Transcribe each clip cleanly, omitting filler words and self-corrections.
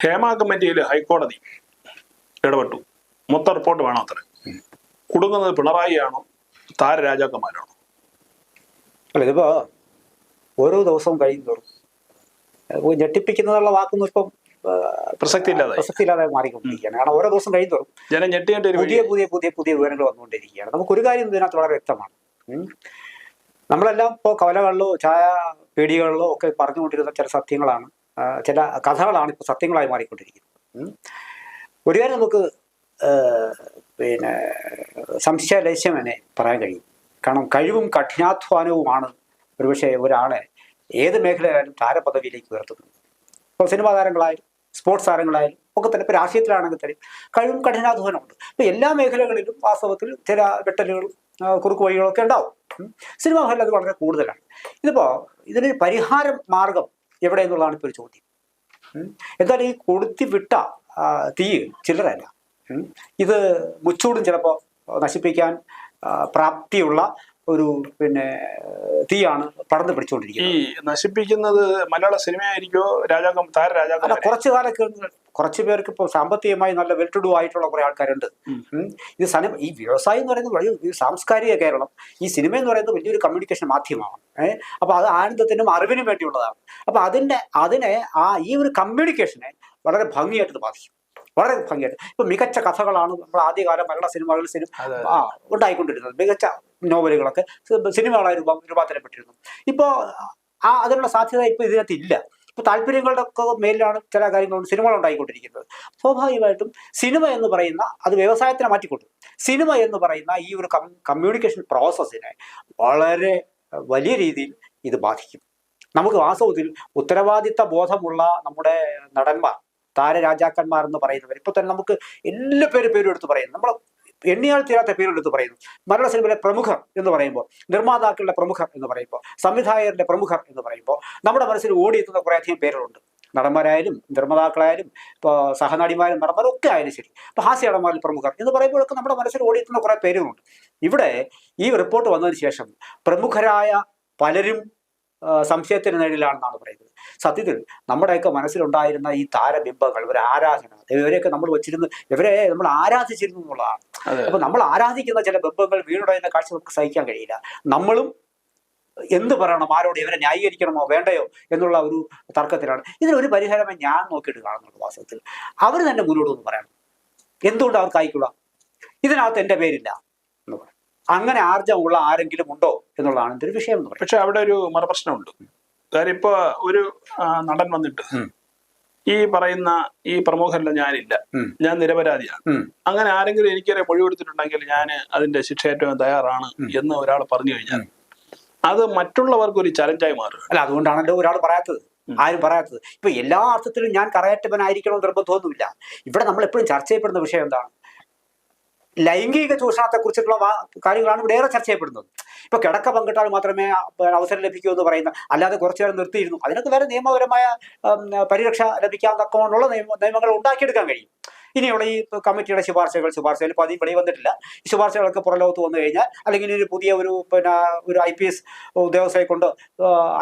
ഹേമ കമ്മിറ്റിയിൽ ഹൈക്കോടതി ഇടപെട്ടു. മൊത്തം റിപ്പോർട്ട് വേണം അത്ര. കുടുങ്ങുന്നത് പിണറായിയാണോ താരരാജാക്കന്മാരാണോ? അല്ല, ഇതിപ്പോ ഓരോ ദിവസവും കഴിയുന്നതോറും ഞെട്ടിപ്പിക്കുന്നതുള്ള വാക്കൊന്നും ഇപ്പം പ്രസക്തിയില്ലാതെ മാറിക്കൊണ്ടിരിക്കുകയാണ്. കാരണം ഓരോ ദിവസം കഴിയുന്നതോറും പുതിയ പുതിയ പുതിയ പുതിയ വിവരങ്ങൾ വന്നുകൊണ്ടിരിക്കുകയാണ്. നമുക്കൊരു കാര്യം ഇതിനകത്ത് വളരെ വ്യക്തമാണ്. നമ്മളെല്ലാം ഇപ്പോൾ കവലകളിലോ ചായ പീടികളിലോ ഒക്കെ പറഞ്ഞുകൊണ്ടിരുന്ന ചില സത്യങ്ങളാണ്, ചില കഥകളാണ് ഇപ്പോൾ സത്യങ്ങളായി മാറിക്കൊണ്ടിരിക്കുന്നത്. ഒരു കാര്യം നമുക്ക് സംശയലേശമെന്നെ പറയാൻ കഴിയും. കാരണം കഴിവും കഠിനാധ്വാനവുമാണ് ഒരുപക്ഷെ ഒരാളെ ഏത് മേഖലയിലായാലും താരപദവിയിലേക്ക് ഉയർത്തുന്നത്. ഇപ്പോൾ സിനിമാ താരങ്ങളായാലും സ്പോർട്സ് താരങ്ങളായാലും ഒക്കെ തന്നെ, ഇപ്പോൾ രാഷ്ട്രീയത്തിലാണെങ്കിൽ തന്നെ കഴിവും കഠിനാധ്വാനമുണ്ട്. ഇപ്പോൾ എല്ലാ മേഖലകളിലും വാസ്തവത്തിൽ ചില വെട്ടലുകളും കുറുക്ക് വഴികളൊക്കെ ഉണ്ടാവും. സിനിമാ മേഖല അത് വളരെ കൂടുതലാണ്. ഇതിനൊരു പരിഹാര മാർഗം എവിടെ എന്നുള്ളതാണ് ഇപ്പോൾ ഒരു ചോദ്യം. എന്തായാലും ഈ കൊളുത്തി വിട്ട തീ ചില്ലറല്ല. ഇത് മുച്ചൂടും ചിലപ്പോൾ നശിപ്പിക്കാൻ പ്രാപ്തിയുള്ള ഒരു തീയാണ് പടർന്നു പിടിച്ചുകൊണ്ടിരിക്കുന്നത്. ഈ നശിപ്പിക്കുന്നത് മലയാള സിനിമയായിരിക്കോ താരരാജാക്കം? കുറച്ചു കാലൊക്കെ കുറച്ചു പേർക്ക് ഇപ്പോൾ സാമ്പത്തികമായി നല്ല വെൽ ടു ഡു ആയിട്ടുള്ള കുറെ ആൾക്കാരുണ്ട്. ഇത് ഈ വ്യവസായം എന്ന് പറയുന്നത് വലിയ സാംസ്കാരിക കേരളം, ഈ സിനിമ എന്ന് പറയുന്നത് വലിയൊരു കമ്മ്യൂണിക്കേഷൻ മാധ്യമമാണ്. അപ്പൊ അത് ആനന്ദത്തിനും അറിവിനും വേണ്ടിയുള്ളതാണ്. അപ്പൊ അതിനെ ഈ ഒരു കമ്മ്യൂണിക്കേഷനെ വളരെ ഭംഗിയായിട്ട് ബാധിക്കും, വളരെ ഭംഗിയായിട്ട്. ഇപ്പൊ മികച്ച കഥകളാണ് നമ്മൾ ആദ്യകാലം മലയാള സിനിമകളിൽ ഉണ്ടായിക്കൊണ്ടിരുന്നത്. മികച്ച നോവലുകളൊക്കെ സിനിമകളായി രൂപാന്തരപ്പെട്ടിരുന്നു. ഇപ്പോൾ അതിനുള്ള സാധ്യത ഇപ്പോൾ ഇതിനകത്ത് ഇല്ല. ഇപ്പോൾ താല്പര്യങ്ങളുടെ ഒക്കെ മേലിലാണ് ചില കാര്യങ്ങളുണ്ട് സിനിമകൾ ഉണ്ടായിക്കൊണ്ടിരിക്കുന്നത്. സ്വാഭാവികമായിട്ടും സിനിമ എന്ന് പറയുന്ന അത് വ്യവസായത്തിനെ മാറ്റിക്കൊണ്ടു. സിനിമ എന്ന് പറയുന്ന ഈ ഒരു കമ്മ്യൂണിക്കേഷൻ പ്രോസസ്സിനെ വളരെ വലിയ രീതിയിൽ ഇത് ബാധിക്കും. നമുക്ക് വാസ്തവത്തിൽ ഉത്തരവാദിത്ത ബോധമുള്ള നമ്മുടെ നടന്മാർ, താരരാജാക്കന്മാർ എന്ന് പറയുന്നവർ ഇപ്പൊ തന്നെ നമുക്ക് എല്ലാ പേരും എടുത്ത് പറയുന്നു. നമ്മൾ എണ്ണിയാൽ തീരാത്ത പേരെടുത്ത് പറയുന്നു. മലയാള സിനിമയിലെ പ്രമുഖർ എന്ന് പറയുമ്പോൾ, നിർമ്മാതാക്കളുടെ പ്രമുഖർ എന്ന് പറയുമ്പോൾ, സംവിധായകരുടെ പ്രമുഖർ എന്ന് പറയുമ്പോൾ നമ്മുടെ മനസ്സിൽ ഓടിയെത്തുന്ന കുറേയധികം പേരുകളുണ്ട്. നടന്മാരായാലും നിർമ്മാതാക്കളായാലും ഇപ്പോൾ സഹനടിമാരും നടന്മാരും ഒക്കെ ആയാലും ശരി. ഇപ്പോൾ ഹാസ്യ നടന്മാരിൽ പ്രമുഖർ എന്ന് പറയുമ്പോഴൊക്കെ നമ്മുടെ മനസ്സിൽ ഓടിയെത്തുന്ന കുറേ പേരുകളുണ്ട്. ഇവിടെ ഈ റിപ്പോർട്ട് വന്നതിന് ശേഷം പ്രമുഖരായ പലരും സംശയത്തിന് നേരിലാണെന്നാണ് പറയുന്നത്. സത്യത്തിൽ നമ്മുടെയൊക്കെ മനസ്സിലുണ്ടായിരുന്ന ഈ താരബിംബങ്ങൾ, ഒരു ആരാധന, ഇവരെയൊക്കെ നമ്മൾ ഇവരെ നമ്മൾ ആരാധിച്ചിരുന്നു എന്നുള്ളതാണ്. അപ്പൊ നമ്മൾ ആരാധിക്കുന്ന ചില ബിംബങ്ങൾ വീണുടയുന്ന കാഴ്ച നമുക്ക് സഹിക്കാൻ കഴിയില്ല. നമ്മളും എന്ത് പറയണം, ആരോട് ഇവരെ ന്യായീകരിക്കണമോ വേണ്ടയോ എന്നുള്ള ഒരു തർക്കത്തിലാണ്. ഇതിനൊരു പരിഹാരമായി ഞാൻ നോക്കിയിട്ട് കാണുന്നുണ്ട്. വാസ്തവത്തിൽ അവർ തന്നെ മുന്നോട്ട് ഒന്ന് പറയണം, എന്തുകൊണ്ട് അവർക്ക് ആയിക്കൂടാ, ഇതിനകത്ത് എൻ്റെ പേരില്ല എന്ന് പറയും. അങ്ങനെ ആർജമുള്ള ആരെങ്കിലും ഉണ്ടോ എന്നുള്ളതാണ് ഇതൊരു വിഷയം എന്ന് പറയും. പക്ഷെ അവിടെ ഒരു മറുപ്രശ്നമുണ്ട്. കാര്യം ഇപ്പൊ ഒരു നടൻ വന്നിട്ട് ഈ പറയുന്ന ഈ പ്രമുഖരല്ല ഞാനില്ല, ഞാൻ നിരപരാധിയാണ്, അങ്ങനെ ആരെങ്കിലും എനിക്കൊരു മൊഴി കൊടുത്തിട്ടുണ്ടെങ്കിൽ ഞാൻ അതിന്റെ ശിക്ഷയേറ്റാൻ തയ്യാറാണ് എന്ന് ഒരാൾ പറഞ്ഞു കഴിഞ്ഞാൽ അത് മറ്റുള്ളവർക്ക് ഒരു ചലഞ്ചായി മാറും. അല്ല, അതുകൊണ്ടാണല്ലോ ഒരാൾ പറയാത്തത്, ആരും പറയാത്തത്. ഇപ്പൊ എല്ലാ അർത്ഥത്തിലും ഞാൻ കറയറ്റവനായിരിക്കണമെന്ന് നിർബന്ധമൊന്നുമില്ല. ഇവിടെ നമ്മൾ എപ്പോഴും ചർച്ച ചെയ്യപ്പെടുന്ന വിഷയം എന്താണ്? ലൈംഗിക ചൂഷണത്തെ കുറിച്ചിട്ടുള്ള കാര്യങ്ങളാണ് ഇവിടെ ഏറെ ചർച്ച ചെയ്യപ്പെടുന്നത്. ഇപ്പൊ കിടക്ക പങ്കിട്ടാൽ മാത്രമേ അവസരം ലഭിക്കൂ എന്ന് പറയുന്ന, അല്ലാതെ കുറച്ചു നേരം നിർത്തിയിരുന്നു, അതിനൊക്കെ വേറെ നിയമപരമായ പരിരക്ഷ ലഭിക്കാൻ തക്കമുള്ള നിയമങ്ങൾ ഉണ്ടാക്കിയെടുക്കാൻ കഴിയും. ഇനിയുള്ള ഈ കമ്മിറ്റിയുടെ ശുപാർശയിൽ പതി വന്നിട്ടില്ല. ഈ ശുപാർശകളൊക്കെ പുറലോകത്ത് വന്നു കഴിഞ്ഞാൽ, അല്ലെങ്കിൽ ഒരു പുതിയ ഒരു IPS ഉദ്യോഗസ്ഥരെ കൊണ്ട്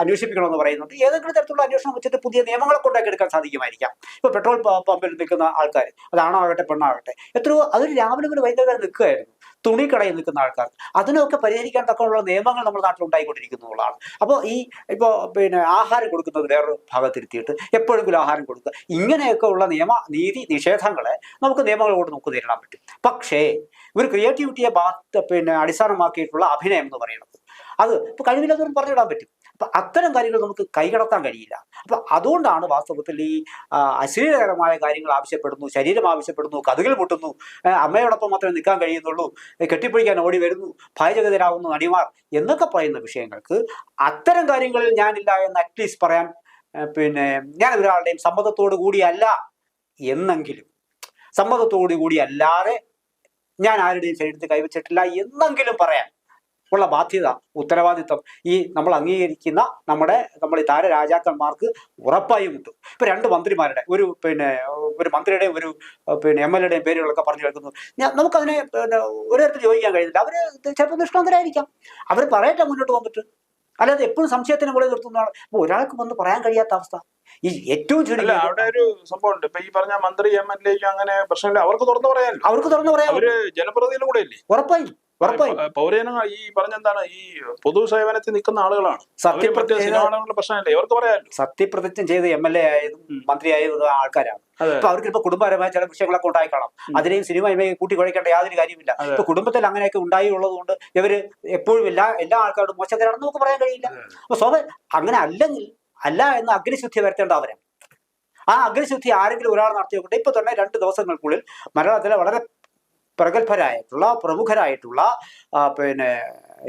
അന്വേഷിപ്പിക്കണമെന്ന് പറയുന്നുണ്ട്. ഏതെങ്കിലും തരത്തിലുള്ള അന്വേഷണം വെച്ചിട്ട് പുതിയ നിയമങ്ങളൊക്കെ ഉണ്ടാക്കിയെടുക്കാൻ സാധിക്കുമായിരിക്കാം. ഇപ്പൊ പെട്രോൾ പമ്പിൽ നിൽക്കുന്ന ആൾക്കാർ, അതാണാകട്ടെ പെണ്ണാകട്ടെ, എത്രയോ അതൊരു രാവിലെ മുതൽ വൈകുന്നേരം നിൽക്കുകയായിരുന്നു. തുണിക്കടയിൽ നിൽക്കുന്ന ആൾക്കാർ, അതിനൊക്കെ പരിഹരിക്കാൻ തക്കമുള്ള നിയമങ്ങൾ നമ്മുടെ നാട്ടിൽ ഉണ്ടായിക്കൊണ്ടിരിക്കുന്നതാണ്. അപ്പോൾ ഇപ്പോൾ ആഹാരം കൊടുക്കുന്നത് വേറൊരു ഭാഗത്തിരുത്തിയിട്ട് എപ്പോഴെങ്കിലും ആഹാരം കൊടുക്കുക, ഇങ്ങനെയൊക്കെ ഉള്ള നീതി നിഷേധങ്ങളെ നമുക്ക് നിയമങ്ങൾ കൊണ്ട് നമുക്ക് നേരിടാൻ പറ്റും. പക്ഷേ ഒരു ക്രിയേറ്റിവിറ്റിയെ അടിസ്ഥാനമാക്കിയിട്ടുള്ള അഭിനയം എന്ന് പറയുന്നത് അത് ഇപ്പൊ കഴിവില്ലാത്തവരും പറഞ്ഞിടാൻ പറ്റും. അപ്പൊ അത്തരം കാര്യങ്ങൾ നമുക്ക് കൈകടത്താൻ കഴിയില്ല. അപ്പൊ അതുകൊണ്ടാണ് വാസ്തവത്തിൽ ഈ അശ്ലീലകരമായ കാര്യങ്ങൾ ആവശ്യപ്പെടുന്നു, ശരീരം ആവശ്യപ്പെടുന്നു, കഥകൾ മുട്ടുന്നു, അമ്മയോടൊപ്പം മാത്രമേ നിൽക്കാൻ കഴിയുന്നുള്ളൂ, കെട്ടിപ്പിടിക്കാൻ ഓടി വരുന്നു, ഭയചകിതരാകുന്നു നടിമാർ എന്നൊക്കെ പറയുന്ന വിഷയങ്ങൾക്ക് അത്തരം കാര്യങ്ങളിൽ ഞാനില്ല എന്ന് അറ്റ്ലീസ്റ്റ് പറയാൻ ഞാൻ ഒരാളുടെയും സമ്മതത്തോടു കൂടിയല്ല എന്നെങ്കിലും, സമ്മതത്തോടു കൂടി അല്ലാതെ ഞാൻ ആരുടെയും ശരീരത്തിൽ കൈവച്ചിട്ടില്ല എന്നെങ്കിലും പറയാൻ ഉള്ള ബാധ്യത, ഉത്തരവാദിത്വം ഈ നമ്മൾ അംഗീകരിക്കുന്ന നമ്മൾ ഈ താരരാജാക്കന്മാർക്ക് ഉറപ്പായും ഉണ്ട്. ഇപ്പൊ രണ്ട് മന്ത്രിമാരുടെ ഒരു മന്ത്രിയുടെയും ഒരു MLA പേരുകളൊക്കെ പറഞ്ഞു കേൾക്കുന്നു. നമുക്കതിനെ ഒരു തരത്തിൽ ചോദിക്കാൻ കഴിയുന്നില്ല. അവര് ചിലപ്പോൾ നിഷ്കളങ്കരായിരിക്കാം, അവർ പറയട്ടെ മുന്നോട്ട് വന്നിട്ട്. അല്ലാതെ എപ്പോഴും സംശയത്തിന് മുകളിൽ നിർത്തുന്നതാണ്. അപ്പൊ ഒരാൾക്ക് വന്ന് പറയാൻ കഴിയാത്ത അവസ്ഥ. ഈ ഏറ്റവും അല്ല, ചുരുങ്ങിയ അവിടെ ഒരു സംഭവം ഉണ്ട്. ഇപ്പൊ ഈ പറഞ്ഞ മന്ത്രി MLA അങ്ങനെ പ്രശ്നമില്ല, അവർക്ക് തുറന്നു പറയാമല്ലോ. അവർക്ക് തുറന്നു പറയാം. അവര് ജനപ്രതിനിധികളും കൂടെ ഇല്ലേ? ഉറപ്പായും ഉറപ്പായും പൗരജനങ്ങൾ ഈ പറഞ്ഞെന്താണ്, ഈ പൊതു സേവനത്തിൽ നിൽക്കുന്ന ആളുകളാണ്. സിനിമാ പ്രശ്നമല്ലേ, ഇവർക്ക് പറയാമല്ലോ. സത്യപ്രതിജ്ഞ ചെയ്ത് MLA ആയതും മന്ത്രിയായതും ആൾക്കാരാണ്. അപ്പൊ അവർക്ക് ഇപ്പൊ കുടുംബപരമായ ചില വിഷയങ്ങളൊക്കെ ഉണ്ടായിക്കാണാം. അതിനെയും സിനിമയുമായി കൂട്ടി കുഴക്കേണ്ട യാതൊരു കാര്യമില്ല. ഇപ്പൊ കുടുംബത്തിൽ അങ്ങനെയൊക്കെ ഉണ്ടായി ഉള്ളത് കൊണ്ട് ഇവര് എപ്പോഴും എല്ലാ ആൾക്കാരോടും മോശക്കാരാണെന്ന് നമുക്ക് പറയാൻ കഴിയില്ല. അപ്പൊ അങ്ങനെ അല്ല എന്ന് അഗ്നിശുദ്ധി വരുത്തേണ്ട അവരാണ്. ആ അഗ്നിശുദ്ധി ആരെങ്കിലും ഒരാൾ നടത്തിയോട്ടെ. ഇപ്പൊ തന്നെ 2 ദിവസങ്ങൾക്കുള്ളിൽ മലയാളത്തിലെ വളരെ പ്രഗത്ഭരായിട്ടുള്ള പ്രമുഖരായിട്ടുള്ള പിന്നെ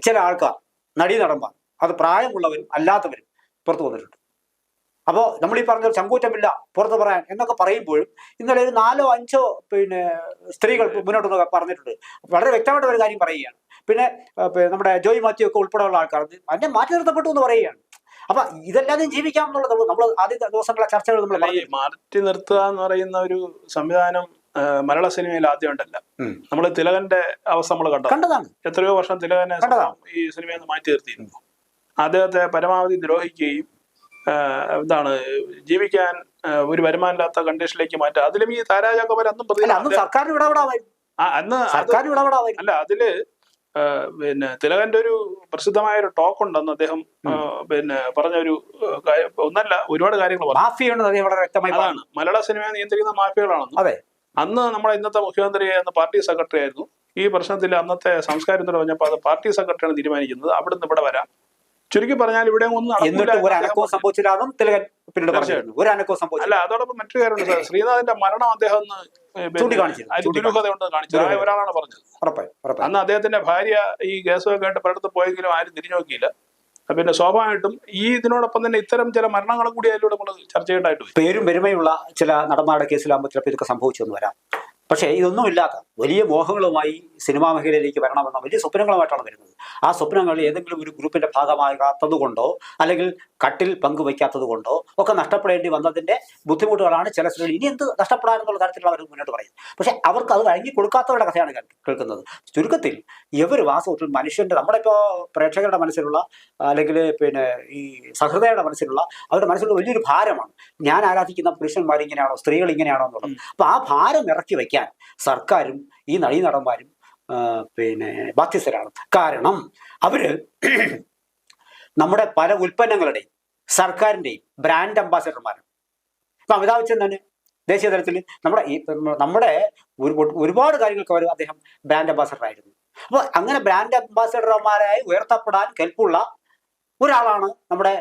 ചില ആൾക്കാർ, നടീനടന്മാർ, അത് പ്രായമുള്ളവരും അല്ലാത്തവരും പുറത്തു വന്നിട്ടുണ്ട്. അപ്പോൾ നമ്മൾ ഈ പറഞ്ഞ ചങ്കൂറ്റമില്ല പുറത്ത് പറയാൻ എന്നൊക്കെ പറയുമ്പോഴും ഇന്നലെ ഒരു 4 or 5 പിന്നെ സ്ത്രീകൾ മുന്നോട്ട് പറഞ്ഞിട്ടുണ്ട്. വളരെ വ്യക്തമായിട്ട് ഒരു കാര്യം പറയുകയാണ്. പിന്നെ നമ്മുടെ ജോയ് മാത്യു ഒക്കെ ഉൾപ്പെടെയുള്ള ആൾക്കാർ അതിനെ മാറ്റി നിർത്തപ്പെട്ടു എന്ന് പറയുകയാണ്. അപ്പൊ ഇതെല്ലാതെ ജീവിക്കാമെന്നുള്ളത് നമ്മൾ ആദ്യ ദിവസങ്ങളെ ചർച്ചകൾ നമ്മൾ മാറ്റി നിർത്തുക എന്ന് പറയുന്ന ഒരു സംവിധാനം മലയാള സിനിമയിൽ ആദ്യം ഉണ്ടല്ല. നമ്മൾ തിലകന്റെ അവസ്ഥ നമ്മൾ കണ്ടതാണ്. എത്രയോ വർഷം തിലകനെ ഈ സിനിമയിൽ നിന്ന് മാറ്റി നിർത്തിയിരുന്നു. അദ്ദേഹത്തെ പരമാവധി ദ്രോഹിക്കുകയും എന്താണ് ജീവിക്കാൻ ഒരു വരുമാനമില്ലാത്ത കണ്ടീഷനിലേക്ക് മാറ്റുക. അതിലും ഈ താരാജാക്കോബൻ അല്ല, അതില് പിന്നെ തിലകന്റെ ഒരു പ്രസിദ്ധമായ ഒരു ടോക്ക് ഉണ്ടെന്ന് അദ്ദേഹം പിന്നെ പറഞ്ഞൊരു ഒന്നല്ല ഒരുപാട് കാര്യങ്ങൾ അതാണ് മലയാള സിനിമയെ നിയന്ത്രിക്കുന്ന മാഫിയകളാണെന്ന്. അന്ന് നമ്മുടെ ഇന്നത്തെ മുഖ്യമന്ത്രി എന്ന പാർട്ടി സെക്രട്ടറി ആയിരുന്നു. ഈ പ്രശ്നത്തിൽ അന്നത്തെ സംസ്കാരം എന്ന് പറഞ്ഞപ്പോൾ അത് പാർട്ടി സെക്രട്ടറിയാണ് തീരുമാനിക്കുന്നത്. അവിടുന്ന് ഇവിടെ വരാം. ചുരുക്കി പറഞ്ഞാൽ ഇവിടെ ഒന്നും അല്ല. അതോടൊപ്പം മറ്റൊരു കാര്യമുണ്ട് സാർ, ശ്രീനാഥിന്റെ മരണം അദ്ദേഹം ദുരൂഹതയുണ്ടെന്ന് കാണിച്ചത് ഒരാളാണ് പറഞ്ഞത്. അന്ന് അദ്ദേഹത്തിന്റെ ഭാര്യ ഈ കേസൊക്കെ കേട്ട് പലയിടത്ത് പോയെങ്കിലും ആരും തിരിഞ്ഞു നോക്കിയില്ല. പിന്നെ സ്വാഭാവികമായിട്ടും ഈ ഇതിനോടൊപ്പം തന്നെ ഇത്തരം ചില മരണങ്ങളും കൂടി അതിലൂടെ നമ്മൾ ചർച്ച ചെയ്യേണ്ടതായിട്ട് പേരും പെരുമയുള്ള ചില നടന്മാരുടെ കേസിലാകുമ്പോൾ ചിലപ്പോൾ ഇതൊക്കെ സംഭവിച്ചെന്ന് വരാം. പക്ഷേ ഇതൊന്നുമില്ലാത്ത വലിയ മോഹങ്ങളുമായി സിനിമാ മേഖലയിലേക്ക് വരണമെന്ന വലിയ സ്വപ്നങ്ങളുമായിട്ടാണ് വരുന്നത്. ആ സ്വപ്നങ്ങൾ ഏതെങ്കിലും ഒരു ഗ്രൂപ്പിന്റെ ഭാഗമാകാത്തത് കൊണ്ടോ അല്ലെങ്കിൽ കട്ടിൽ പങ്കുവയ്ക്കാത്തത് കൊണ്ടോ ഒക്കെ നഷ്ടപ്പെടേണ്ടി വന്നതിന്റെ ബുദ്ധിമുട്ടുകളാണ് ചില സ്ത്രീകൾ ഇനി എന്ത് നഷ്ടപ്പെടാനെന്നുള്ള തരത്തിലുള്ള അവർ മുന്നോട്ട് പറയുന്നത്. പക്ഷെ അവർക്ക് അത് വഴങ്ങി കൊടുക്കാത്തവരുടെ കഥയാണ് കേൾക്കുന്നത്. ചുരുക്കത്തിൽ ഇവർ വാസ്തവത്തിൽ മനുഷ്യന്റെ നമ്മുടെ ഇപ്പോൾ പ്രേക്ഷകരുടെ മനസ്സിലുള്ള അല്ലെങ്കിൽ പിന്നെ ഈ സഹൃദയരുടെ മനസ്സിലുള്ള അവരുടെ മനസ്സിലുള്ള വലിയൊരു ഭാരമാണ്. ഞാൻ ആരാധിക്കുന്ന പുരുഷന്മാർ ഇങ്ങനെയാണോ, സ്ത്രീകൾ ഇങ്ങനെയാണോ എന്നുള്ളത്. അപ്പൊ ആ ഭാരം ഇറക്കി വയ്ക്കാൻ സർക്കാരും ഈ നടീനടന്മാരും പിന്നെ ബാധ്യസ്ഥരാണ്. കാരണം അവര് നമ്മുടെ പല ഉൽപ്പന്നങ്ങളുടെയും സർക്കാരിന്റെയും ബ്രാൻഡ് അംബാസഡർമാരാണ്. ഇപ്പൊ അമിതാഭ് ബച്ചൻ തന്നെ ദേശീയ തലത്തിൽ നമ്മുടെ ഒരുപാട് കാര്യങ്ങൾക്ക് അദ്ദേഹം ബ്രാൻഡ് അംബാസഡർ ആയിരുന്നു. അപ്പോൾ അങ്ങനെ ബ്രാൻഡ് അംബാസഡർമാരായി ഉയർത്തപ്പെടാൻ കെൽപ്പുള്ള ഒരാളാണ് നമ്മുടെ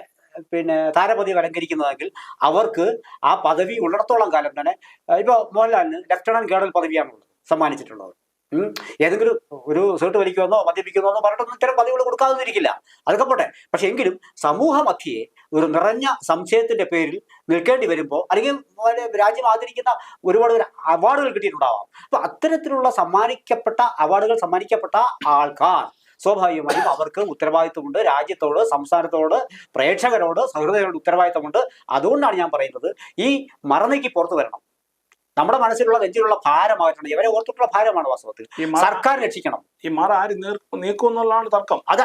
പിന്നെ താരപദവി അലങ്കരിക്കുന്നതെങ്കിൽ അവർക്ക് ആ പദവി ഉള്ളിടത്തോളം കാലം തന്നെ ഇപ്പോൾ മോഹൻലാലിന് ലഫ്റ്റനന്റ് കേണൽ പദവിയാണുള്ളത് സമ്മാനിച്ചിട്ടുള്ളത്. ഏതെങ്കിലും ഒരു സീട്ട് വലിക്കുമെന്നോ മദ്യപിക്കുന്നോ എന്നോ പറഞ്ഞിട്ടൊന്നും ഇത്തരം പദവികൾ കൊടുക്കാതെന്നിരിക്കില്ല, അതൊക്കെ പോട്ടെ. പക്ഷെ എങ്കിലും സമൂഹ മധ്യയെ ഒരു നിറഞ്ഞ സംശയത്തിന്റെ പേരിൽ നിൽക്കേണ്ടി വരുമ്പോൾ അല്ലെങ്കിൽ രാജ്യം ആദരിക്കുന്ന ഒരുപാട് അവാർഡുകൾ കിട്ടിയിട്ടുണ്ടാവാം. അപ്പൊ അത്തരത്തിലുള്ള അവാർഡുകൾ സമ്മാനിക്കപ്പെട്ട ആൾക്കാർ സ്വാഭാവികമായും അവർക്ക് ഉത്തരവാദിത്വമുണ്ട്. രാജ്യത്തോട്, സംസ്ഥാനത്തോട്, പ്രേക്ഷകരോട്, സഹൃദയരോട് ഉത്തരവാദിത്വമുണ്ട്. അതുകൊണ്ടാണ് ഞാൻ പറയുന്നത് ഈ മറനീക്കി പുറത്തു വരണം. നമ്മുടെ മനസ്സിലുള്ള നെഞ്ചിലുള്ള ഭാരമായിട്ടുണ്ട്. ഇവരെ ഓർത്തിട്ടുള്ള ഭാരമാണ് വാസ്തവത്തിൽ സർക്കാർ രക്ഷിക്കണം. ഈ മറ ആര് നീക്കും എന്നുള്ളതാണ് തർക്കം. അത്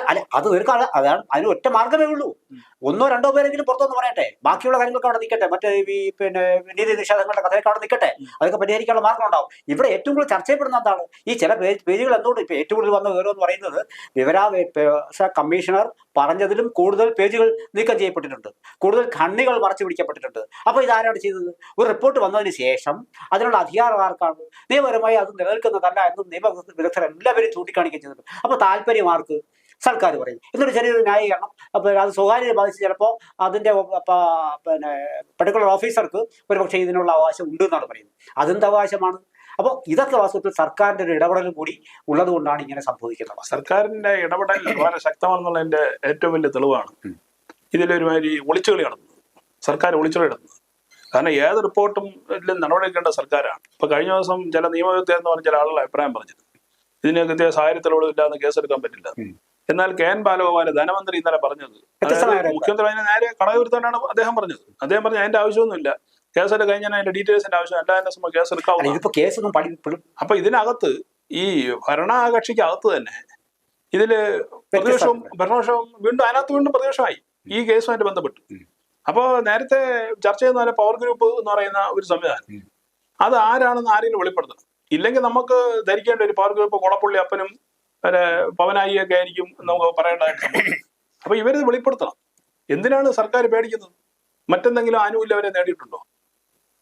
തീർക്കാൻ അതാണ് അതിന് ഒറ്റ മാർഗമേ ഉള്ളൂ. 1 or 2 പേരെങ്കിലും പുറത്തൊന്ന് പറയട്ടെ, ബാക്കിയുള്ള കാര്യങ്ങളൊക്കെ അവിടെ നിൽക്കട്ടെ. മറ്റേ ഈ പിന്നെ നീതി നിഷേധങ്ങളുടെ കഥയൊക്കെ അവിടെ നിൽക്കട്ടെ, അതൊക്കെ പരിഹരിക്കാനുള്ള മാർഗം ഉണ്ടാവും. ഇവിടെ ഏറ്റവും കൂടുതൽ ചർച്ച ചെയ്യപ്പെടുന്ന എന്താണ്, ഈ ചില പേജുകൾ എന്തുകൊണ്ട് ഇപ്പൊ ഏറ്റവും കൂടുതൽ വന്ന വിവരം എന്ന് പറയുന്നത് വിവരാവകാശ കമ്മീഷണർ പറഞ്ഞതിലും കൂടുതൽ പേജുകൾ നീക്കം ചെയ്യപ്പെട്ടിട്ടുണ്ട്, കൂടുതൽ ഖണ്ഡികൾ മറച്ചു പിടിക്കപ്പെട്ടിട്ടുണ്ട്. അപ്പൊ ഇതാരാണ് ചെയ്തത്? ഒരു റിപ്പോർട്ട് വന്നതിന് ശേഷം അതിനുള്ള അധികാരം ആർക്കാണ്? നിയമപരമായി അത് നിലനിൽക്കുന്നതല്ല എന്നും നിയമ വിദഗ്ധർ എല്ലാവരും ചൂണ്ടിക്കാണിക്കുകയും ചെയ്തിട്ടുണ്ട്. അപ്പൊ താല്പര്യം ആർക്ക്? സർക്കാർ പറയും. എന്നൊരു ചെറിയൊരു ന്യായീകരണം. അപ്പൊ അത് സ്വകാര്യത ബാധിച്ച് ചിലപ്പോൾ അതിന്റെ പിന്നെ പർട്ടിക്കുലർ ഓഫീസർക്ക് ഒരുപക്ഷെ ഇതിനുള്ള അവകാശം ഉണ്ട് എന്നാണ് പറയുന്നത്. അതെന്ത് അവകാശമാണ്? അപ്പോൾ ഇതൊക്കെ വാസ്തവത്തിൽ സർക്കാരിന്റെ ഒരു ഇടപെടൽ കൂടി ഉള്ളത് കൊണ്ടാണ് ഇങ്ങനെ സംഭവിക്കുന്നത്. സർക്കാരിന്റെ ഇടപെടൽ വളരെ ശക്തമാണെന്നുള്ളതിന്റെ ഏറ്റവും വലിയ തെളിവാണ് ഇതിലൊരുമാതിരി ഒളിച്ചുകളി നടന്നത്. സർക്കാർ ഒളിച്ചുകളി നടന്നത്. കാരണം ഏത് റിപ്പോർട്ടും നടപടിയെടുക്കേണ്ട സർക്കാരാണ്. ഇപ്പൊ കഴിഞ്ഞ ദിവസം ചില നിയമവിദഗ്ധർ എന്ന് പറഞ്ഞ ചില ആളുകൾ അഭിപ്രായം പറഞ്ഞത് ഇതിനൊക്കെ സാഹചര്യ തെളിവില്ലാതെ കേസെടുക്കാൻ പറ്റില്ല. എന്നാൽ KN ബാലഗോപാൽ ധനമന്ത്രി ഇന്നലെ പറഞ്ഞത്, മുഖ്യമന്ത്രി അതിനെ നേരെ കടകവിരുത്താനാണ് അദ്ദേഹം പറഞ്ഞത്. അദ്ദേഹം പറഞ്ഞ അതിന്റെ ആവശ്യമൊന്നുമില്ല, കേസെടുത്ത് കഴിഞ്ഞാൽ അതിന്റെ ഡീറ്റെയിൽസിന്റെ ആവശ്യം എല്ലാ സംഭവം കേസെടുക്കാവുന്ന. അപ്പൊ ഇതിനകത്ത് ഈ ഭരണകക്ഷിക്ക് അകത്ത് തന്നെ ഇതില് ഭരണപക്ഷവും വീണ്ടും അതിനകത്ത് വീണ്ടും പ്രതിപക്ഷമായി ഈ കേസുമായിട്ട് ബന്ധപ്പെട്ടു. അപ്പോൾ നേരത്തെ ചർച്ച ചെയ്യുന്ന പോലെ പവർ ഗ്രൂപ്പ് എന്ന് പറയുന്ന ഒരു സംവിധാനം, അത് ആരാണെന്ന് ആരെങ്കിലും വെളിപ്പെടുത്തണം. ഇല്ലെങ്കിൽ നമുക്ക് ധരിക്കേണ്ട ഒരു പവർ ഗ്രൂപ്പ് കൊളപ്പുള്ളി അപ്പനും പവനായി ഒക്കെ ആയിരിക്കും നമുക്ക് പറയേണ്ടതായിട്ട് സംഭവിക്കും. അപ്പൊ ഇവരിത് വെളിപ്പെടുത്തണം. എന്തിനാണ് സർക്കാർ പേടിക്കുന്നത്? മറ്റെന്തെങ്കിലും ആനുകൂല്യം അവരെ നേടിയിട്ടുണ്ടോ?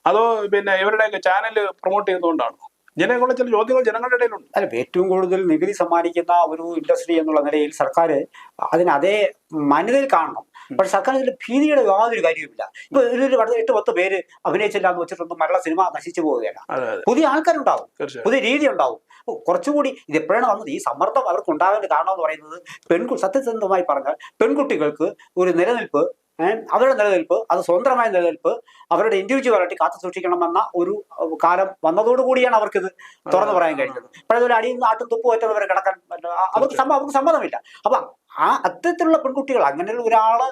അതോ പിന്നെ ഇവരുടെയൊക്കെ ചാനൽ പ്രൊമോട്ട് ചെയ്യുന്നതുകൊണ്ടാണോ? ജനങ്ങളെ ചില ചോദ്യങ്ങൾ ജനങ്ങളുടെ ഇടയിലുണ്ട്. അല്ല, ഏറ്റവും കൂടുതൽ നികുതി സമ്മാനിക്കുന്ന ഒരു ഇൻഡസ്ട്രി എന്നുള്ള നിലയിൽ സർക്കാർ അതിന് അതേ മാന്യതയിൽ കാണണം. പക്ഷെ സർക്കാർ ഇതിൽ ഭീതിയുടെ യാതൊരു കാര്യവുമില്ല. ഇപ്പൊ ഇതിൽ 8-10 പേര് അഭിനയിച്ചില്ല എന്ന് വെച്ചിട്ടൊന്നും മലയാള സിനിമ നശിച്ചു പോവുകയാണ്. പുതിയ ആൾക്കാരുണ്ടാവും, പുതിയ രീതി ഉണ്ടാവും. കുറച്ചുകൂടി ഇത് എപ്പോഴാണ് വന്നത്? ഈ സമ്മർദ്ദം അവർക്ക് ഉണ്ടാകേണ്ട കാരണം എന്ന് പറയുന്നത് സത്യസന്ധമായി പറഞ്ഞാൽ പെൺകുട്ടികൾക്ക് ഒരു നിലനിൽപ്പ്, അവരുടെ നിലനിൽപ്പ്, അത് സ്വതന്ത്രമായ നിലനിൽപ്പ്, അവരുടെ ഇൻഡിവിജ്വാലിറ്റി കാത്തു സൂക്ഷിക്കണമെന്ന ഒരു കാലം വന്നതോടുകൂടിയാണ് അവർക്കിത് തുറന്നു പറയാൻ കഴിഞ്ഞത്. പഴയതുപോലെ അടിയും നാട്ടും തുപ്പുവറ്റവരെ കിടക്കാൻ അവർക്ക് സമ്മതമില്ല. അപ്പൊ അത്തരത്തിലുള്ള പെൺകുട്ടികൾ, അങ്ങനെ ഒരാള്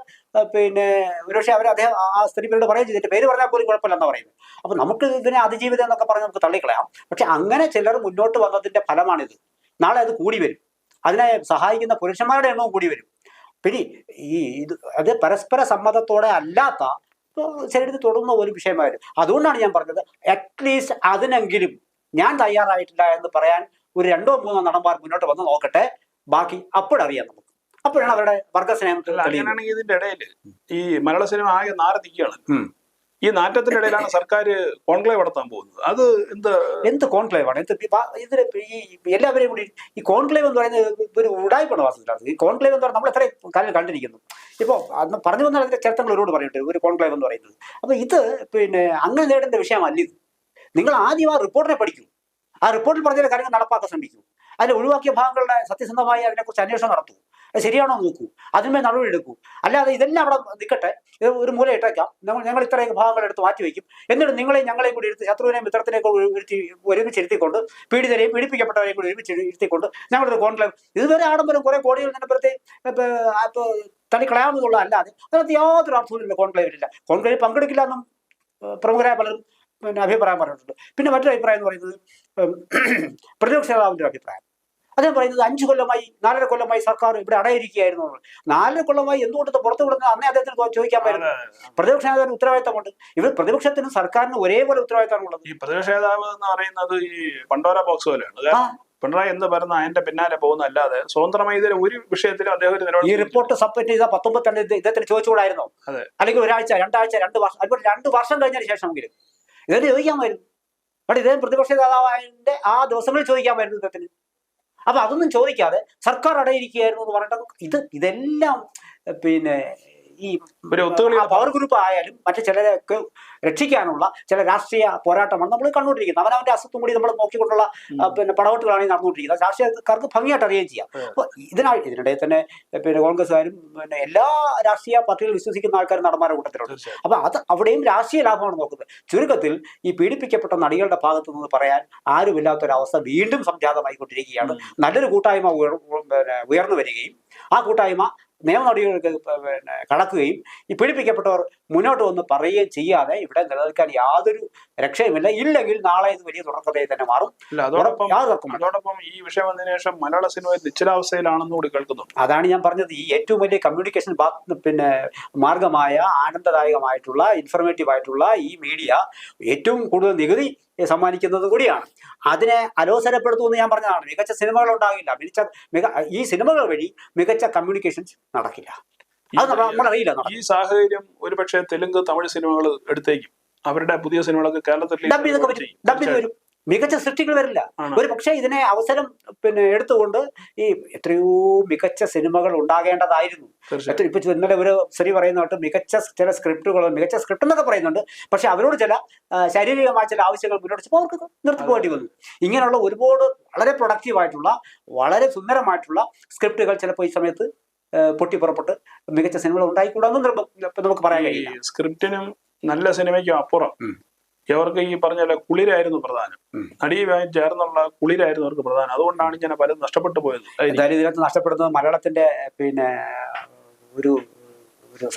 പിന്നെ ഒരുപക്ഷെ അദ്ദേഹം ആ സ്ത്രീകളോട് പറയുകയും ചെയ്തിട്ട് പേര് പറഞ്ഞാൽ പോലും കുഴപ്പമില്ലെന്ന് പറയുന്നത്. അപ്പൊ നമുക്ക് ഇതിനെ അതിജീവിതം എന്നൊക്കെ പറഞ്ഞ് നമുക്ക് തള്ളിക്കളയാം. പക്ഷെ അങ്ങനെ ചിലർ മുന്നോട്ട് വന്നതിന്റെ ഫലമാണിത്. നാളെ അത് കൂടി വരും. അതിനെ സഹായിക്കുന്ന പുരുഷന്മാരുടെ എണ്ണവും കൂടി വരും. പിന്നെ അത് പരസ്പര സമ്മതത്തോടെ അല്ലാത്ത ചിലത് തുടർന്ന ഒരു വിഷയമായിരുന്നു. അതുകൊണ്ടാണ് ഞാൻ പറഞ്ഞത്, അറ്റ്ലീസ്റ്റ് അതിനെങ്കിലും ഞാൻ തയ്യാറായിട്ടില്ല എന്ന് പറയാൻ ഒരു 2-3 നടന്മാർ മുന്നോട്ട് വന്ന് നോക്കട്ടെ. ബാക്കി അപ്പോഴറിയാം നമുക്ക്. അപ്പോഴാണ് അവരുടെ വർഗസ്നേഹം. അങ്ങനെയാണെങ്കിൽ ഇതിന്റെ ഇടയിൽ ഈ മലയാള സിനിമ ആകെ നാറ് നിൽക്കുകയാണ്. ഈ നാറ്റത്തിന്റെ ഇടയിലാണ് സർക്കാർ കോൺക്ലേവ് നടത്താൻ പോകുന്നത്. അത് എന്ത് കോൺക്ലേവ് ആണ്? ഇതിന് ഈ എല്ലാവരെയും കൂടി ഈ കോൺക്ലേവ് എന്ന് പറയുന്നത് ഒരു ഉടായ്പാണ് വാസ്തവത്തിൽ. ഈ കോൺക്ലേവ് എന്ന് പറഞ്ഞാൽ നമ്മൾ എത്ര കാലം കണ്ടിരിക്കുന്നു. ഇപ്പോൾ അന്ന് പറഞ്ഞു വന്നാൽ അതിന്റെ ചരിത്രങ്ങൾ ഒരുപാട് പറഞ്ഞിട്ട് ഒരു കോൺക്ലേവ് എന്ന് പറയുന്നത്. അപ്പൊ ഇത് പിന്നെ അങ്ങനെ നേടേണ്ട വിഷയമല്ല ഇത്. നിങ്ങൾ ആദ്യം ആ റിപ്പോർട്ടിനെ പഠിക്കൂ. ആ റിപ്പോർട്ടിൽ പറഞ്ഞ കാര്യങ്ങൾ നടപ്പാക്കാൻ ശ്രമിക്കൂ. അതിൽ ഒഴിവാക്കിയ ഭാഗങ്ങളുടെ സത്യസന്ധമായി അതിനെക്കുറിച്ച് അന്വേഷണം നടത്തൂ. അത് ശരിയാണോ നോക്കൂ, അതിന്മേൽ നടപടി എടുക്കൂ. അല്ലാതെ ഇതെല്ലാം അവിടെ നിൽക്കട്ടെ, ഒരു മൂല ഇട്ടേക്കാം, ഞങ്ങൾ ഇത്രയും ഭാഗങ്ങൾ എടുത്ത് മാറ്റിവെക്കും, എന്നിട്ട് ഞങ്ങളെയും കൂടി എടുത്ത് ശത്രുവിനെയും മിത്രത്തിനെയും ഒരുമിച്ചിരുത്തിക്കൊണ്ട് പീഡിതരെയും പീഡിപ്പിക്കപ്പെട്ടവരെയും കൂടി ഒരുമിച്ചിരുത്തിക്കൊണ്ട് ഞങ്ങളൊരു കോൺക്ലേവ്, ഇതുവരെ ആഡംബരം കുറെ കോടികൾ നിന്നപ്പോഴത്തെ തള്ളിക്കളയാമെന്നുള്ള അല്ലാതെ അതിനകത്ത് യാതൊരു അർത്ഥവുമില്ല. കോൺക്ലേവിൽ പങ്കെടുക്കില്ല എന്നും പ്രമുഖരായ പലരും അഭിപ്രായം പറഞ്ഞിട്ടുണ്ട്. പിന്നെ മറ്റൊരു അഭിപ്രായം എന്ന് പറയുന്നത് പ്രതിപക്ഷ നേതാവിന്റെ അഭിപ്രായം. അദ്ദേഹം പറയുന്നത് 5 കൊല്ലമായി 4.5 കൊല്ലമായി സർക്കാർ ഇവിടെ അടയിരിക്കുകയായിരുന്നു. 4 കൊല്ലമായി എന്തുകൊണ്ട് പുറത്തു വിടുന്നത് അന്നേ അദ്ദേഹത്തിന് ചോദിക്കാമായിരുന്നു. പ്രതിപക്ഷ നേതാവിന് ഉത്തരവാദിത്തമുണ്ട്. ഇവർ പ്രതിപക്ഷത്തിനും സർക്കാരിനും ഒരേപോലെ ഉത്തരവാദിത്തമാണുള്ളത്. ഈ പ്രതിപക്ഷ നേതാവ് എന്ന് പറയുന്നത് ഈ പണ്ടോര ബോക്സ് പോലെയാണ്. പിണറായി എന്ന് പറയുന്ന അതിന്റെ പിന്നാലെ പോകുന്നല്ലാതെ സ്വതന്ത്രമായി ഇതിൽ ഒരു വിഷയത്തിലും അദ്ദേഹം ഈ റിപ്പോർട്ട് സബ്മിറ്റ് ചെയ്ത 19 ഇദ്ദേഹത്തിന് ചോദിച്ചുകൂടായിരുന്നോ? അല്ലെങ്കിൽ ഒരാഴ്ച, 2 ആഴ്ച, 2 വർഷം, അതുപോലെ 2 വർഷം കഴിഞ്ഞതിന് ശേഷമെങ്കിലും ഇദ്ദേഹത്തിന് ചോദിക്കാമായിരുന്നു. അവിടെ ഇദ്ദേഹം പ്രതിപക്ഷ നേതാവിന്റെ ആ ദിവസങ്ങളിൽ ചോദിക്കാമായിരുന്നു ഇദ്ദേഹത്തിന്. അപ്പൊ അതൊന്നും ചോദിക്കാതെ സർക്കാർ അടയിരിക്കുകയായിരുന്നു എന്ന് പറഞ്ഞിട്ട് ഇതെല്ലാം പിന്നെ ഈ പവർ ഗ്രൂപ്പ് ആയാലും മറ്റു ചിലരൊക്കെ രക്ഷിക്കാനുള്ള ചില രാഷ്ട്രീയ പോരാട്ടമാണ് നമ്മൾ കണ്ടുകൊണ്ടിരിക്കുന്നത്. അവനവന്റെ അസ്തിത്വം കൂടി നമ്മൾ നോക്കിക്കൊണ്ടുള്ള പിന്നെ പടവട്ടുകളാണ് ഈ നടന്നുകൊണ്ടിരിക്കുന്നത്. രാഷ്ട്രീയക്കാർക്ക് ഭംഗിയായിട്ട് അറിയുകയും ചെയ്യാം. അപ്പൊ ഇതിനിടയിൽ തന്നെ പിന്നെ കോൺഗ്രസ്സുകാരും പിന്നെ എല്ലാ രാഷ്ട്രീയ പാർട്ടികൾ വിശ്വസിക്കുന്ന ആൾക്കാരും നടന്മാരുടെ കൂട്ടത്തിലുണ്ട്. അപ്പൊ അവിടെയും രാഷ്ട്രീയ ലാഭമാണ് നോക്കുന്നത്. ചുരുക്കത്തിൽ ഈ പീഡിപ്പിക്കപ്പെട്ട നടികളുടെ ഭാഗത്തു നിന്ന് പറയാൻ ആരുമില്ലാത്തൊരവസ്ഥ വീണ്ടും സംജാതമായിക്കൊണ്ടിരിക്കുകയാണ്. നല്ലൊരു കൂട്ടായ്മ ഉയർന്നു വരികയും ആ കൂട്ടായ്മ നിയമനടപടികൾക്ക് കടക്കുകയും ഈ പീഡിപ്പിക്കപ്പെട്ടവർ മുന്നോട്ട് വന്ന് പറയുകയും ചെയ്യാതെ ഇവിടെ നിലനിൽക്കാൻ യാതൊരു രക്ഷയുമില്ല. ഇല്ലെങ്കിൽ നാളെ ഇത് വലിയ തുടർക്കഥയായി തന്നെ മാറും. അതോടൊപ്പം ഈ വിഷയം വന്നതിന് ശേഷം മലയാള സിനിമ നിശ്ചലാവസ്ഥയിലാണെന്ന് കൂടി കേൾക്കുന്നു. അതാണ് ഞാൻ പറഞ്ഞത്. ഈ ഏറ്റവും വലിയ കമ്മ്യൂണിക്കേഷൻ പിന്നെ മാർഗമായ ആനന്ദദായകമായിട്ടുള്ള ഇൻഫർമേറ്റീവ് ആയിട്ടുള്ള ഈ മീഡിയ ഏറ്റവും കൂടുതൽ നികുതി സമ്മാനിക്കുന്നത് കൂടിയാണ്. അതിനെ അലോസരപ്പെടുത്തുമെന്ന് ഞാൻ പറഞ്ഞതാണ്. മികച്ച സിനിമകൾ ഉണ്ടാകില്ല. ഈ സിനിമകൾ വഴി മികച്ച കമ്മ്യൂണിക്കേഷൻസ് നടക്കില്ല. അത് നമ്മളറിയില്ല. ഈ സാഹചര്യം ഒരുപക്ഷെ തെലുങ്ക്, തമിഴ് സിനിമകൾ എടുത്തേക്കും. അവരുടെ പുതിയ സിനിമകളൊക്കെ കേരളത്തിൽ ഡബ് വരും. മികച്ച സൃഷ്ടികൾ വരില്ല. ഒരു പക്ഷേ ഇതിനെ അവസരം പിന്നെ എടുത്തുകൊണ്ട് ഈ എത്രയോ മികച്ച സിനിമകൾ ഉണ്ടാകേണ്ടതായിരുന്നു. ഇപ്പൊ ഇന്നലെ ഒരു ശരി പറയുന്നതായിട്ട് മികച്ച ചില സ്ക്രിപ്റ്റുകൾ, മികച്ച സ്ക്രിപ്റ്റ് എന്നൊക്കെ പറയുന്നുണ്ട്. പക്ഷെ അവരോട് ചില ശാരീരികമായ ചില ആവശ്യങ്ങൾ മുന്നോട്ട് അവർക്ക് നിർത്തിപ്പോകേണ്ടി വന്നു. ഇങ്ങനെയുള്ള ഒരുപാട് വളരെ പ്രൊഡക്റ്റീവായിട്ടുള്ള വളരെ സുന്ദരമായിട്ടുള്ള സ്ക്രിപ്റ്റുകൾ ചിലപ്പോൾ ഈ സമയത്ത് പൊട്ടിപ്പുറപ്പെട്ട് മികച്ച സിനിമകൾ ഉണ്ടായിക്കൂടാന്നും നമുക്ക് പറയാൻ കഴിയില്ല. സ്ക്രിപ്റ്റിനും നല്ല സിനിമയ്ക്കും അപ്പുറം അവർക്ക് ഈ പറഞ്ഞ കുളിരായിരുന്നു പ്രധാനം. നടിയുമായി ചേർന്നുള്ള കുളിരായിരുന്നു അവർക്ക് പ്രധാനം. അതുകൊണ്ടാണ് ഇങ്ങനെ പലതും നഷ്ടപ്പെട്ടു പോയത്. എന്തായാലും ഇതിനകത്ത് നഷ്ടപ്പെടുന്നത് മലയാളത്തിന്റെ പിന്നെ ഒരു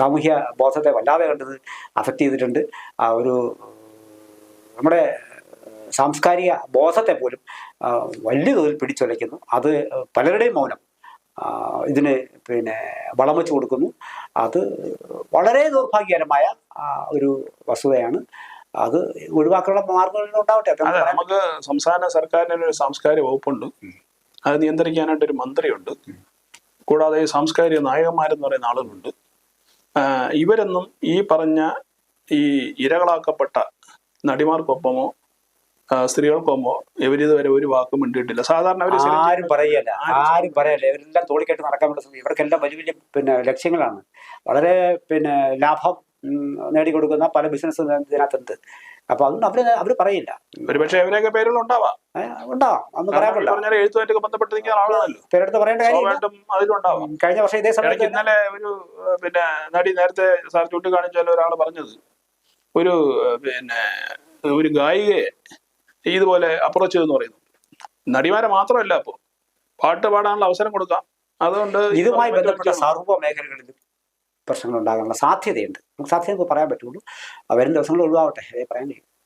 സാമൂഹ്യ ബോധത്തെ വല്ലാതെ കണ്ടത് അഫക്റ്റ് ചെയ്തിട്ടുണ്ട്. ആ ഒരു നമ്മുടെ സാംസ്കാരിക ബോധത്തെ പോലും വലിയ തോതിൽ പിടിച്ചുലയ്ക്കുന്നു. അത് പലരുടെയും മൗനം ഇതിന് പിന്നെ വളം വെച്ച് കൊടുക്കുന്നു. അത് വളരെ ദൗർഭാഗ്യകരമായ ഒരു വസ്തുതയാണ്. അത് ഒഴിവാക്കാനുള്ള മാർഗങ്ങൾ ഉണ്ടാവട്ടെ. അതെ, നമുക്ക് സംസ്ഥാന സർക്കാരിന് ഒരു സാംസ്കാരിക വകുപ്പുണ്ട്, അത് നിയന്ത്രിക്കാനായിട്ടൊരു മന്ത്രിയുണ്ട്, കൂടാതെ ഈ സാംസ്കാരിക നായകന്മാരെന്ന് പറയുന്ന ആളുകളുണ്ട്. ഇവരൊന്നും ഈ പറഞ്ഞ ഈ ഇരകളാക്കപ്പെട്ട നടിമാർക്കൊപ്പമോ സ്ത്രീകൾക്കൊപ്പമോ ഇവരിതുവരെ ഒരു വാക്കും മിണ്ടിയിട്ടില്ല. സാധാരണ അവർ ആരും പറയല്ല, ഇവരെല്ലാം തോളിക്കെട്ട് നടക്കാൻ പറ്റും. ഇവർക്കെല്ലാം വലിയ വലിയ പിന്നെ ലക്ഷ്യങ്ങളാണ്. വളരെ പിന്നെ ലാഭം നേടിക്കൊടുക്കുന്ന പല ബിസിനസ് ഇതിനകത്തുണ്ട്. അപ്പൊ അതൊന്നും അവര് പറയില്ല. ഒരുപക്ഷെ അവരെയൊക്കെ പേരുകൾ ഉണ്ടാവാം, അതൊന്നും പറയാൻ പറ്റില്ല. എഴുത്തുമായിട്ടൊക്കെ ബന്ധപ്പെട്ട് നിൽക്കുന്ന ആളാണല്ലോ, പേരെടുത്ത് പറയേണ്ട കാര്യം അതിലുണ്ടാവാം. കഴിഞ്ഞ വർഷം ഇതേ സമയത്ത് ഇന്നലെ ഒരു പിന്നെ നടി, നേരത്തെ സാർ ചൂണ്ടിക്കാണിച്ചാൽ ഒരാൾ പറഞ്ഞത്, ഒരു ഗായികയെ ഇതുപോലെ അപ്രോച്ച് ചെയ്തെന്ന് പറയുന്നു. നടിമാരെ മാത്രമല്ല, അപ്പോ പാട്ട് പാടാനുള്ള അവസരം കൊടുക്കാം. അതുകൊണ്ട് ഇതുമായി ബന്ധപ്പെട്ട സർവ്വ മേഖലകളിലും പ്രശ്നങ്ങൾ ഉണ്ടാകാനുള്ള സാധ്യതയുണ്ട്. നമുക്ക് സാധ്യത പറയാൻ പറ്റുള്ളൂ. വരും ദിവസങ്ങളിൽ ഒഴിവാവട്ടെ, അതേ പറയാൻ കഴിയും.